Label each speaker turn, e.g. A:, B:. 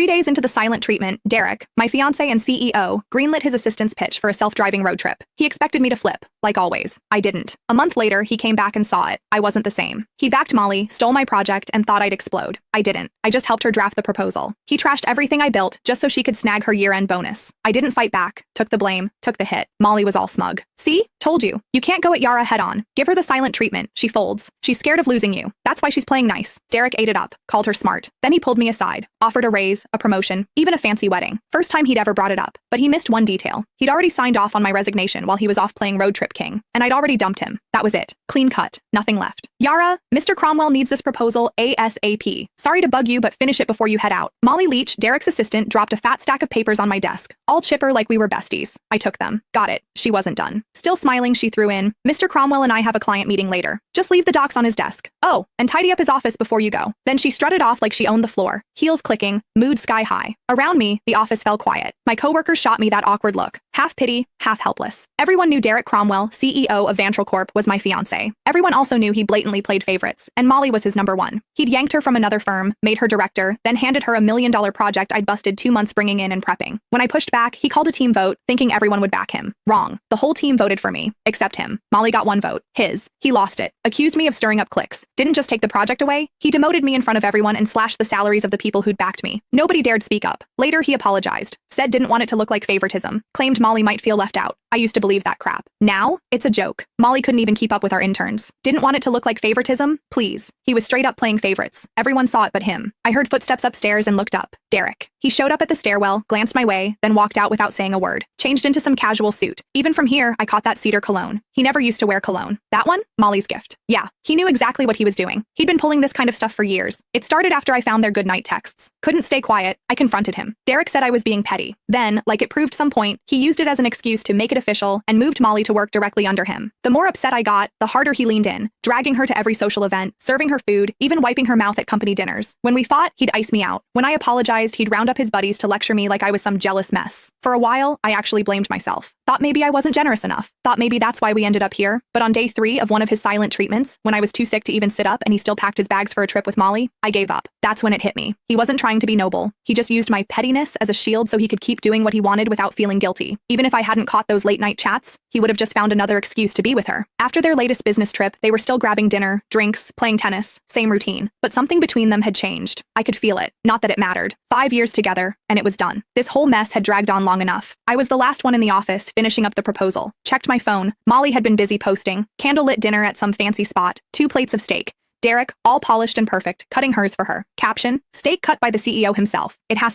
A: 3 days into the silent treatment, Derek, my fiancé and CEO, greenlit his assistant's pitch for a self-driving road trip. He expected me to flip, like always. I didn't. A month later, he came back and saw it. I wasn't the same. He backed Molly, stole my project, and thought I'd explode. I didn't. I just helped her draft the proposal. He trashed everything I built just so she could snag her year-end bonus. I didn't fight back, took the blame, took the hit. Molly was all smug. See? Told you. You can't go at Yara head-on. Give her the silent treatment. She folds. She's scared of losing you. That's why she's playing nice. Derek ate it up, called her smart. Then he pulled me aside, offered a raise, a promotion, even a fancy wedding. First time he'd ever brought it up. But he missed one detail. He'd already signed off on my resignation while he was off playing Road Trip King. And I'd already dumped him. That was it. Clean cut. Nothing left. Yara, Mr. Cromwell needs this proposal ASAP. Sorry to bug you, but finish it before you head out. Molly Leach, Derek's assistant, dropped a fat stack of papers on my desk, all chipper like we were besties. I took them. Got it. She wasn't done. Still smiling, she threw in, Mr. Cromwell and I have a client meeting later. Just leave the docs on his desk. Oh, and tidy up his office before you go. Then she strutted off like she owned the floor, heels clicking, mood sky high. Around me, the office fell quiet. My coworkers shot me that awkward look, half pity, half helpless. Everyone knew Derek Cromwell, CEO of Vantral Corp, was my fiancé. Everyone also knew he blatantly played favorites, and Molly was his number one. He'd yanked her from another firm, made her director, then handed her a $1 million project I'd busted 2 months bringing in and prepping. When I pushed back, he called a team vote, thinking everyone would back him. Wrong. The whole team voted for me, except him. Molly got 1 vote. His. He lost it. Accused me of stirring up cliques. Didn't just take the project away. He demoted me in front of everyone and slashed the salaries of the people who'd backed me. Nobody dared speak up. Later, he apologized. Said didn't want it to look like favoritism. Claimed Molly might feel left out. I used to believe that crap. Now, it's a joke. Molly couldn't even keep up with our interns. Didn't want it to look like favoritism? Please. He was straight up playing favorites. Everyone saw it but him. I heard footsteps upstairs and looked up. Derek. He showed up at the stairwell, glanced my way, then walked out without saying a word. Changed into some casual suit. Even from here, I caught that cedar cologne. He never used to wear cologne. That one? Molly's gift. Yeah, he knew exactly what he was doing. He'd been pulling this kind of stuff for years. It started after I found their goodnight texts. Couldn't stay quiet. I confronted him. Derek said I was being petty. Then, like it proved some point, he used it as an excuse to make it official and moved Molly to work directly under him. The more upset I got, the harder he leaned in, dragging her to every social event, serving her food, even wiping her mouth at company dinners. When we fought, he'd ice me out. When I apologized, he'd round up his buddies to lecture me like I was some jealous mess. For a while, I actually blamed myself. Thought maybe I wasn't generous enough. Thought maybe that's why we ended up here. But on day 3 of one of his silent treatments, when I was too sick to even sit up and he still packed his bags for a trip with Molly, I gave up. That's when it hit me. He wasn't trying to be noble. He just used my pettiness as a shield so he could keep doing what he wanted without feeling guilty. Even if I hadn't caught those late-night chats, he would have just found another excuse to be with her. After their latest business trip, they were still grabbing dinner, drinks, playing tennis, same routine. But something between them had changed. I could feel it. Not that it mattered. 5 years together, and it was done. This whole mess had dragged on long enough. I was the last one in the office, finishing up the proposal. Checked my phone. Molly had been busy posting. Candlelit dinner at some fancy spot. 2 plates of steak. Derek, all polished and perfect, cutting hers for her. Caption, steak cut by the CEO himself. It has